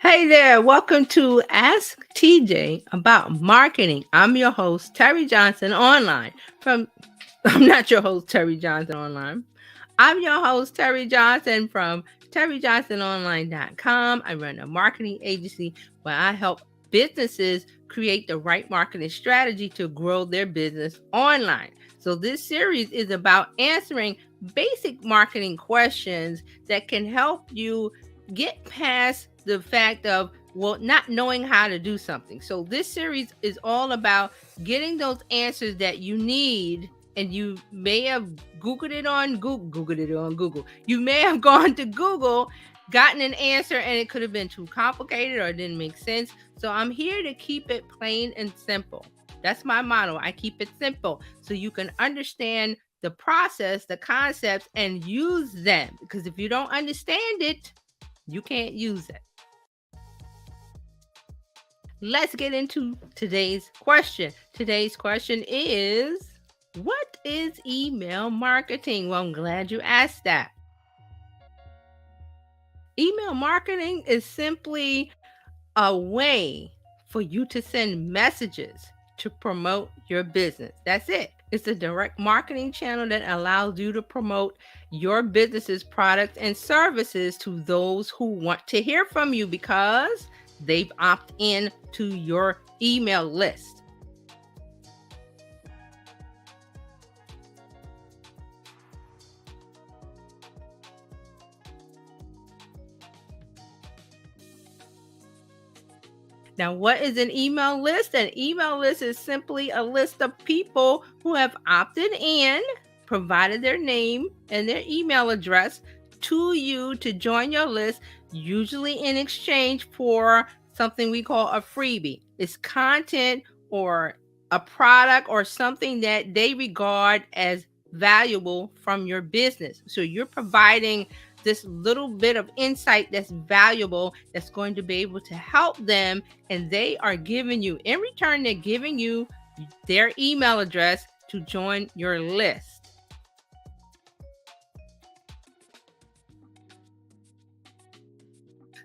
Hey there, welcome to Ask TJ about marketing. I'm your host, Terry Johnson Online. I'm not your host, Terry Johnson Online. I'm your host, Terry Johnson from terryjohnsononline.com. I run a marketing agency where I help businesses create the right marketing strategy to grow their business online. So, this series is about answering basic marketing questions that can help you get past the fact of not knowing how to do something. So this series is all about getting those answers that you need, and you may have googled it on Google. You may have gone to Google, gotten an answer, and it could have been too complicated or it didn't make sense. So I'm here to keep it plain and simple. That's my motto. I keep it simple so you can understand the process, the concepts, and use them. Because if you don't understand it, you can't use it. Let's get into today's question. Today's question is, what is email marketing? Well, I'm glad you asked that. Email marketing is simply a way for you to send messages to promote your business. That's it. It's a direct marketing channel that allows you to promote your business's products and services to those who want to hear from you because they've opted in to your email list. Now, what is an email list? An email list is simply a list of people who have opted in, provided their name and their email address to you to join your list, usually in exchange for something we call a freebie. It's content or a product or something that they regard as valuable from your business. So you're providing this little bit of insight that's valuable, that's going to be able to help them, and they are giving you, in return, they're giving you their email address to join your list.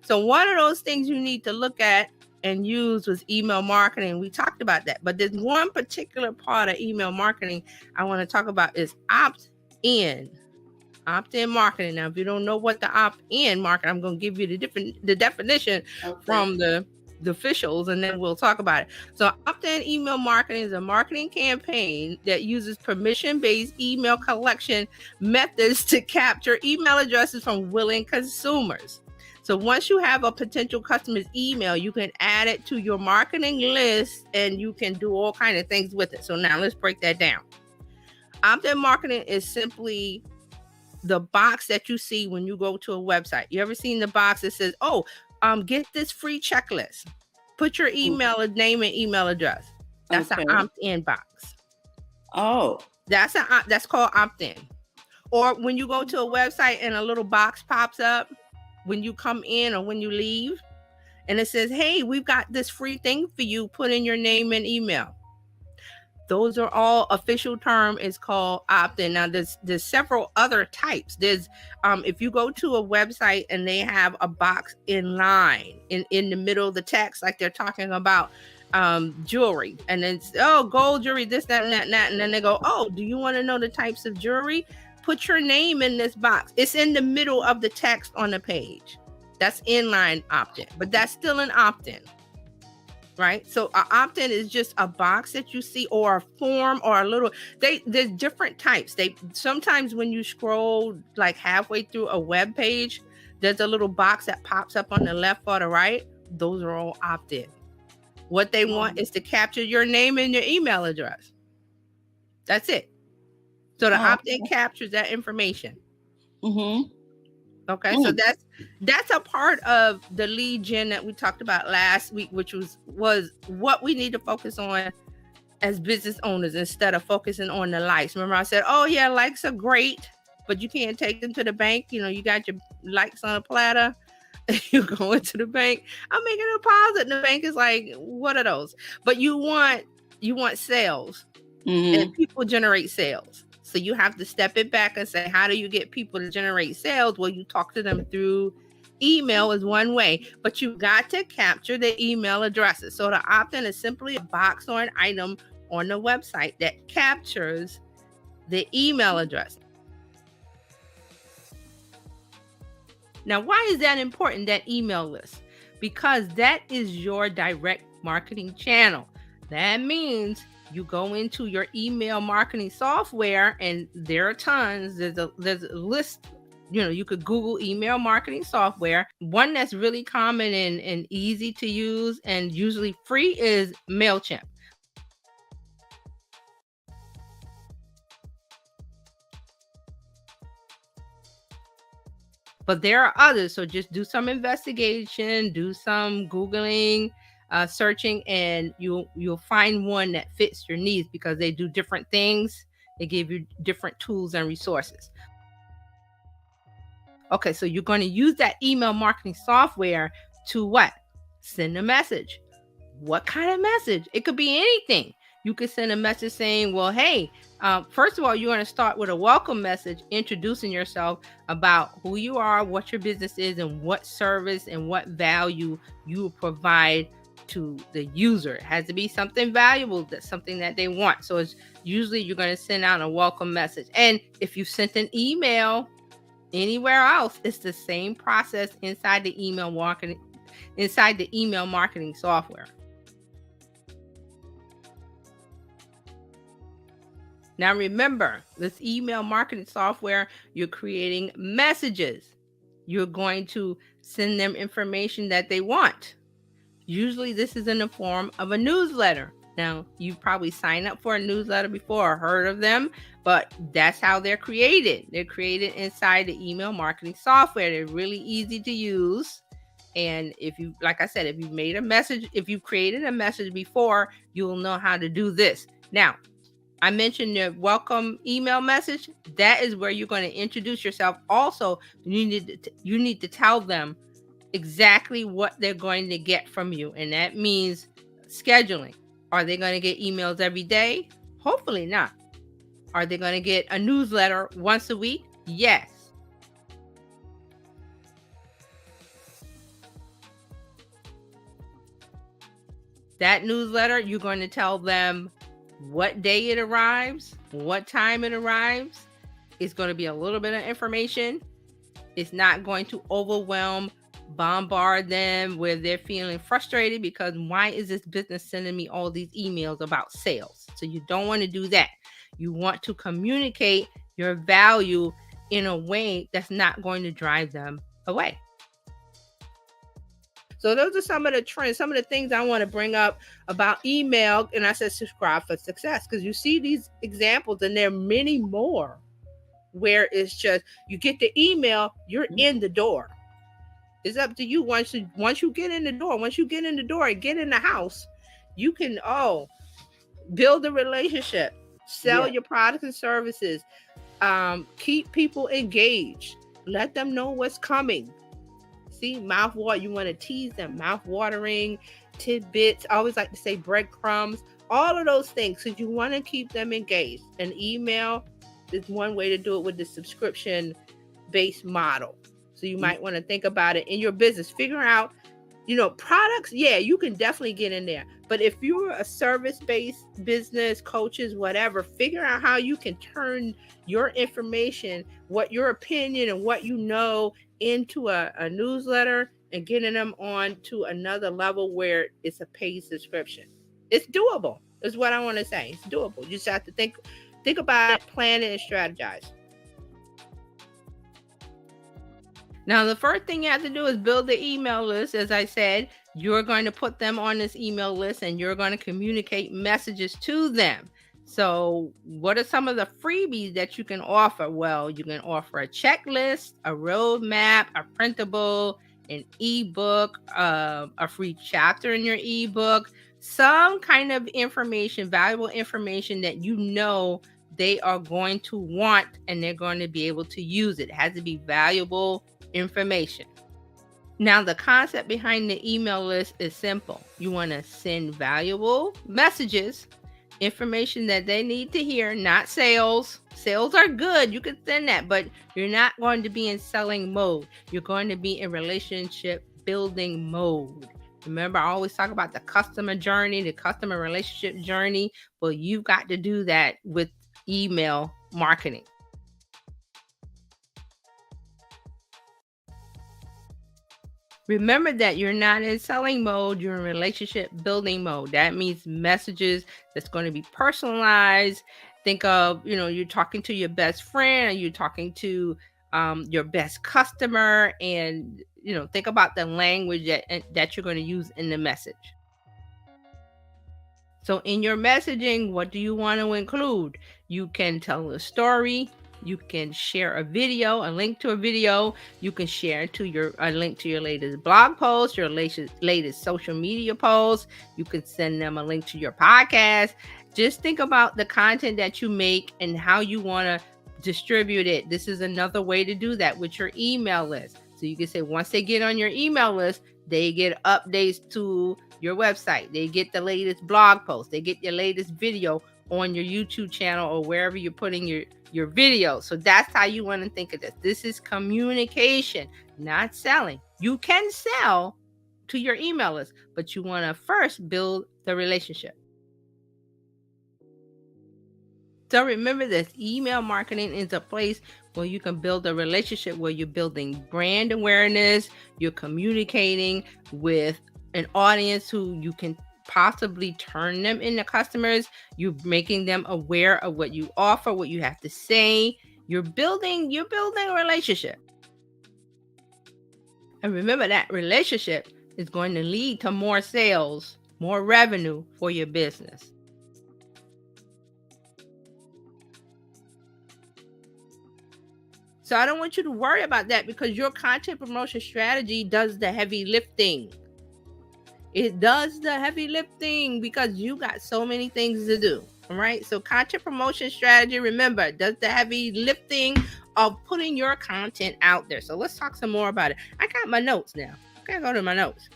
So one of those things you need to look at and use was email marketing. We talked about that, but there's one particular part of email marketing I want to talk about is opt-in marketing. Now, if you don't know what the opt-in market, I'm going to give you the definition from the officials, and then we'll talk about it. So opt-in email marketing is a marketing campaign that uses permission-based email collection methods to capture email addresses from willing consumers. So once you have a potential customer's email, you can add it to your marketing list and you can do all kinds of things with it. So now let's break that down. Opt-in marketing is simply the box that you see when you go to a website. You ever seen the box that says, get this free checklist. Put your email name and email address. That's an opt-in box. Oh. That's called opt-in. Or when you go to a website and a little box pops up when you come in or when you leave, and it says, hey, we've got this free thing for you. Put in your name and email. Those are all official term. Is called opt-in. Now there's several other types. There's if you go to a website and they have a box in line in the middle of the text, like they're talking about jewelry, and then it's, gold jewelry, this, that, and that, and then they go, do you want to know the types of jewelry? Put your name in this box. It's in the middle of the text on the page. That's inline opt-in, but that's still an opt-in. Right? So an opt-in is just a box that you see, or a form, or a little, there's different types. Sometimes when you scroll like halfway through a web page, there's a little box that pops up on the left or the right. Those are all opt-in. What they want is to capture your name and your email address. That's it. So the opt-in captures that information. Mm-hmm. Okay, so that's a part of the lead gen that we talked about last week, which was what we need to focus on as business owners instead of focusing on the likes. Remember I said, likes are great, but you can't take them to the bank. You got your likes on a platter. You go into the bank, I'm making a deposit, and the bank is like, what are those? But you want sales, and people generate sales. So you have to step it back and say, how do you get people to generate sales? Well, you talk to them through Email is one way, but you got to capture the email addresses. So the opt-in is simply a box or an item on the website that captures the email address. Now, why is that important, that email list? Because that is your direct marketing channel. That means you go into your email marketing software, and there are tons. There's a list. You could Google email marketing software. One that's really common and easy to use and usually free is MailChimp. But there are others, so just do some investigation, do some Googling, searching, and you'll find one that fits your needs because they do different things. They give you different tools and resources. Okay, so you're going to use that email marketing software to what? Send a message. What kind of message? It could be anything. You could send a message saying, well, hey, first of all, you're going to start with a welcome message, introducing yourself about who you are, what your business is, and what service and what value you provide to the user. It has to be something valuable, that's something that they want. So it's usually you're going to send out a welcome message. And if you sent an email anywhere else, it's the same process inside the email marketing software. Now remember, this email marketing software, you're creating messages. You're going to send them information that they want. Usually this is in the form of a newsletter. Now, you've probably signed up for a newsletter before or heard of them, but that's how they're created. They're created inside the email marketing software. They're really easy to use. And if you, like I said, if you've created a message before, you'll know how to do this. Now, I mentioned the welcome email message. That is where you're going to introduce yourself. Also, you need to tell them exactly what they're going to get from you. And that means scheduling. Are they going to get emails every day? Hopefully not. Are they going to get a newsletter once a week? Yes. That newsletter, you're going to tell them what day it arrives, what time it arrives. It's going to be a little bit of information. It's not going to bombard them where they're feeling frustrated because why is this business sending me all these emails about sales? So you don't want to do that. You want to communicate your value in a way that's not going to drive them away. So those are some of the trends, some of the things I want to bring up about email. And I said, subscribe for success, because you see these examples and there are many more where it's just, you get the email, you're in the door. It's up to you. Once you get in the door and get in the house, you can build a relationship, sell your products and services, keep people engaged, let them know what's coming. See, mouthwater, you want to tease them, mouth-watering tidbits. I always like to say breadcrumbs, all of those things, because you want to keep them engaged. An email is one way to do it with the subscription-based model. So you might want to think about it in your business. Figure out, products. Yeah, you can definitely get in there. But if you're a service-based business, coaches, whatever, figure out how you can turn your information, what your opinion and what you know, into a newsletter and getting them on to another level where it's a paid subscription. It's doable, is what I want to say. It's doable. You just have to think about it, plan it, and strategize. Now, the first thing you have to do is build the email list. As I said, you're going to put them on this email list and you're going to communicate messages to them. So what are some of the freebies that you can offer? Well, you can offer a checklist, a roadmap, a printable, an ebook, a free chapter in your ebook, some kind of information, valuable information that they are going to want and they're going to be able to use it. It has to be valuable information. Now, the concept behind the email list is simple. You want to send valuable messages information that they need to hear, not sales. Sales are good, you can send that, but you're not going to be in selling mode. You're going to be in relationship building mode. Remember, I always talk about the customer journey, the customer relationship journey. Well, you've got to do that with email marketing. Remember that you're not in selling mode, you're in relationship building mode. That means messages that's going to be personalized. Think of, you're talking to your best friend, or you're talking to your best customer, and think about the language that you're going to use in the message. So in your messaging, what do you want to include? You can tell a story. You can share a video, a link to a video. You can share a link to your latest blog post, your latest social media post. You can send them a link to your podcast. Just think about the content that you make and how you want to distribute it. This is another way to do that with your email list. So you can say, once they get on your email list, they get updates to your website. They get the latest blog post. They get your latest video on your YouTube channel or wherever you're putting your video. So that's how you want to think of this. This is communication, not selling. You can sell to your email list, but you want to first build the relationship. So remember this, email marketing is a place where you can build a relationship, where you're building brand awareness, you're communicating with an audience who you can possibly turn them into customers. You're making them aware of what you offer, what you have to say. You're building a relationship. And remember, that relationship is going to lead to more sales, more revenue for your business. So I don't want you to worry about that, because your content promotion strategy does the heavy lifting. It does the heavy lifting because you got so many things to do. All right. So content promotion strategy, remember, does the heavy lifting of putting your content out there. So let's talk some more about it. I got my notes now. Okay, go to my notes.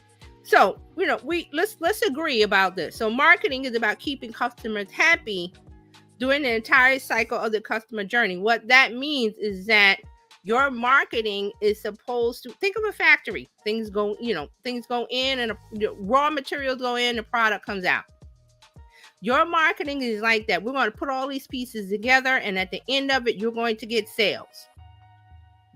So, let's agree about this. So marketing is about keeping customers happy during the entire cycle of the customer journey. What that means is that your marketing is supposed to, think of a factory. Things go in, and raw materials go in, the product comes out. Your marketing is like that. We're going to put all these pieces together, and at the end of it, you're going to get sales.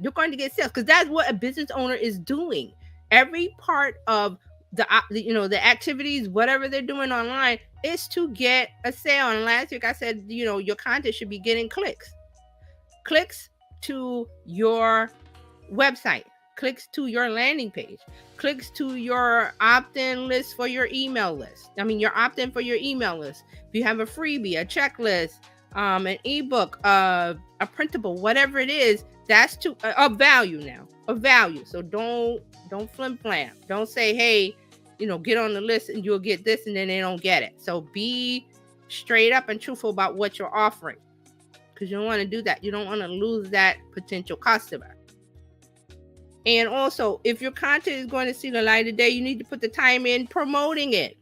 You're going to get sales, because that's what a business owner is doing. Every part of the activities, whatever they're doing online, is to get a sale. And last week I said, your content should be getting clicks to your website, clicks to your landing page, clicks to your opt-in list for your email list. Your opt-in for your email list. If you have a freebie, a checklist, an ebook, a printable, whatever it is, that's a value now, a value. So don't flim flam. Don't say, hey, get on the list and you'll get this, and then they don't get it. So be straight up and truthful about what you're offering, because you don't want to do that. You don't want to lose that potential customer. And also, if your content is going to see the light of day, you need to put the time in promoting it.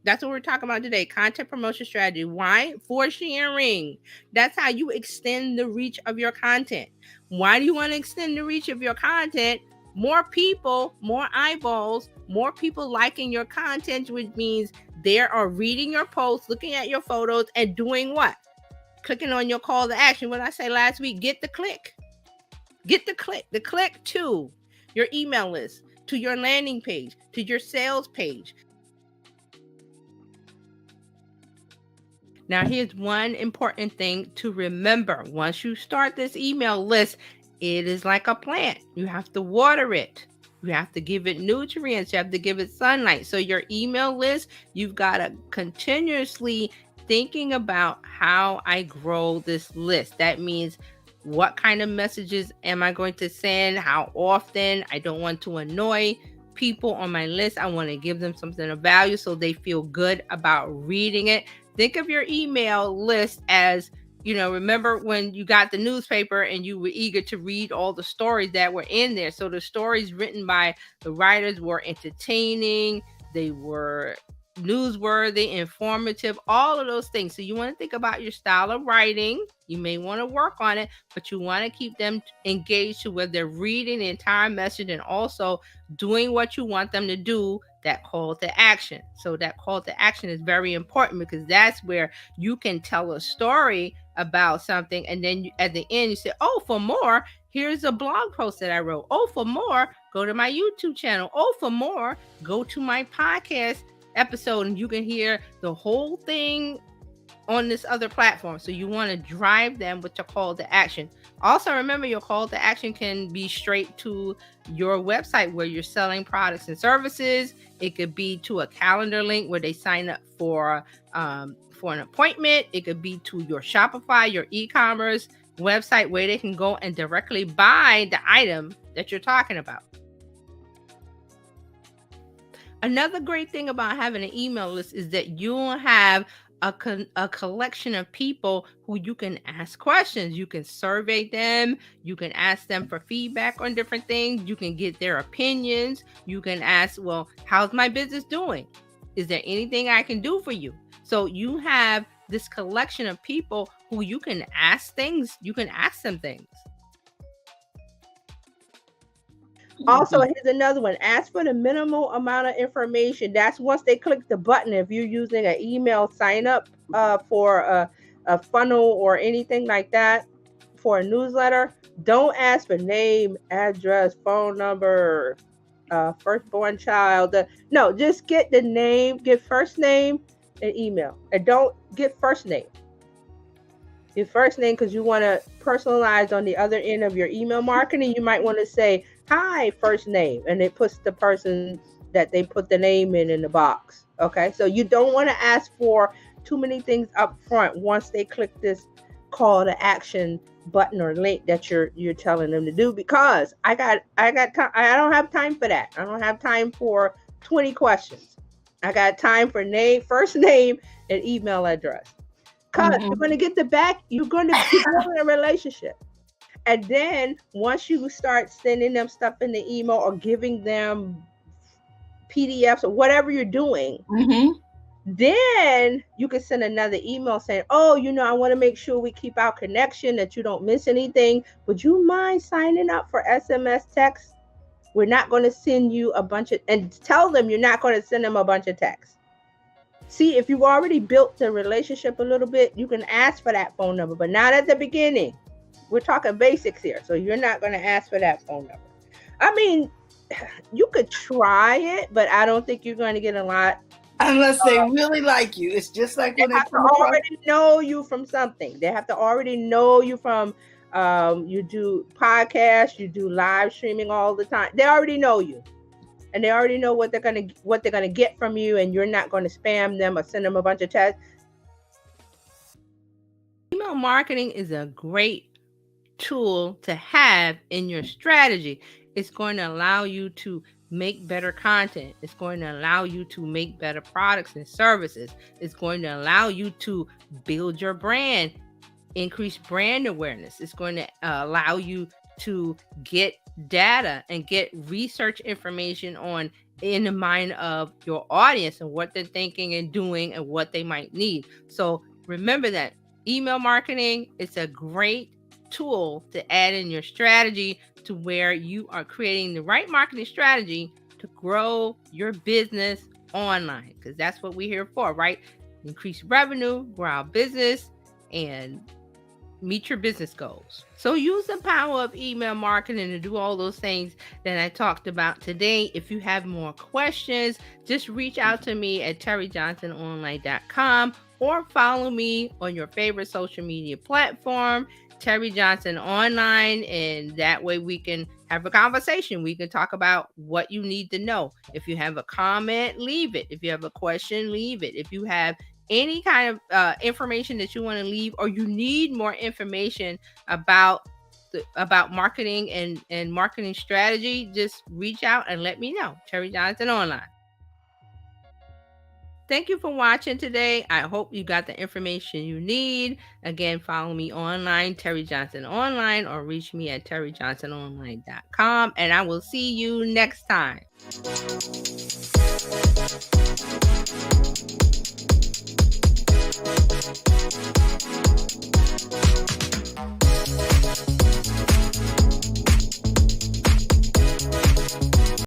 That's what we're talking about today. Content promotion strategy. Why? For sharing. That's how you extend the reach of your content. Why do you want to extend the reach of your content? More people, more eyeballs, more people liking your content, which means they are reading your posts, looking at your photos, and doing what? Clicking on your call to action. What I say last week, get the click. Get the click to your email list, to your landing page, to your sales page. Now, here's one important thing to remember. Once you start this email list, it is like a plant. You have to water it. You have to give it nutrients. You have to give it sunlight. So your email list, you've got to continuously thinking about how I grow this list. That means, what kind of messages am I going to send? How often? I don't want to annoy people on my list. I want to give them something of value so they feel good about reading it. Think of your email list as, remember when you got the newspaper and you were eager to read all the stories that were in there. So the stories written by the writers were entertaining. They were, newsworthy, informative, all of those things. So you want to think about your style of writing. You may want to work on it, but you want to keep them engaged to where they're reading the entire message and also doing what you want them to do, that call to action. So that call to action is very important because that's where you can tell a story about something, and then at the end you say, oh, for more, here's a blog post that I wrote. Oh, for more, go to my YouTube channel. Oh, for more, go to my podcast episode, and you can hear the whole thing on this other platform. So you want to drive them with your call to action. Also, remember, your call to action can be straight to your website where you're selling products and services. It could be to a calendar link where they sign up for an appointment. It could be to your Shopify, your e-commerce website where they can go and directly buy the item that you're talking about. Another great thing about having an email list is that you'll have a collection of people who you can ask questions. You can survey them. You can ask them for feedback on different things. You can get their opinions. You can ask, well, how's my business doing? Is there anything I can do for you? So you have this collection of people who you can ask things. You can ask them things. Also, here's another one. Ask for the minimal amount of information. That's once they click the button. If you're using an email sign up for a funnel or anything like that for a newsletter, don't ask for name, address, phone number, firstborn child. No, just get the name, get first name and email. And don't get first name. Your first name, because you want to personalize on the other end of your email marketing. You might want to say, hi, first name, and it puts the person that they put the name in the box. Okay, so you don't want to ask for too many things up front once they click this call to action button or link that you're telling them to do, because I don't have time for that. I don't have time for 20 questions. I got time for name, first name, and email address. Because you're going to get you're going to be building a relationship. And then once you start sending them stuff in the email or giving them PDFs or whatever you're doing, then you can send another email saying, oh, I want to make sure we keep our connection, that you don't miss anything. Would you mind signing up for SMS text? We're not going to send you a bunch of, and tell them you're not going to send them a bunch of texts. See, if you've already built the relationship a little bit, you can ask for that phone number, but not at the beginning. We're talking basics here, so you're not going to ask for that phone number. I mean, you could try it, but I don't think you're going to get a lot. Unless they really like you. It's just like when they have to already know you from something. They have to already know you from, you do podcasts, you do live streaming all the time. They already know you. And they already know what they're gonna get from you, and you're not going to spam them or send them a bunch of texts. Email marketing is a great tool to have in your strategy. It's going to allow you to make better content. It's going to allow you to make better products and services. It's going to allow you to build your brand, increase brand awareness. It's going to allow you to get data and get research information in the mind of your audience and what they're thinking and doing and what they might need. So remember that email marketing is a great tool to add in your strategy to where you are creating the right marketing strategy to grow your business online, because that's what we're here for, right? Increase revenue, grow our business, and meet your business goals. So use the power of email marketing to do all those things that I talked about today. If you have more questions, just reach out to me at terryjohnsononline.com or follow me on your favorite social media platform, Terry Johnson Online, and that way we can have a conversation. We can talk about what you need to know. If you have a comment, leave it. If you have a question, leave it. If you have any kind of information that you want to leave, or you need more information about marketing and marketing strategy, just reach out and let me know. Terry Johnson Online. thank you for watching today. I hope you got the information you need. Again, follow me online, Terry Johnson Online, or reach me at terryjohnsononline.com. And I will see you next time.